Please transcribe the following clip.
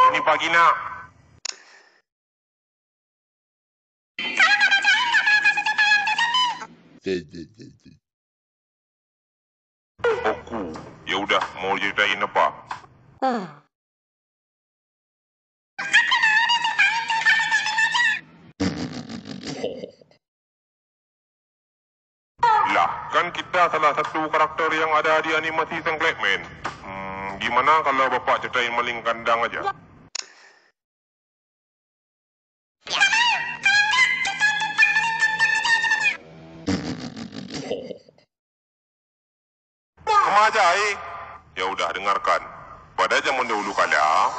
Ini pagi nak. Aku, ya udah mau ceritain apa? Lah, kan kita salah satu karakter yang ada di animasi Sang Blackman. Gimana kalau bapak ceritain Malin kandang aja? Sama aja, Ya udah dengarkan. Pada zaman dahulu kala,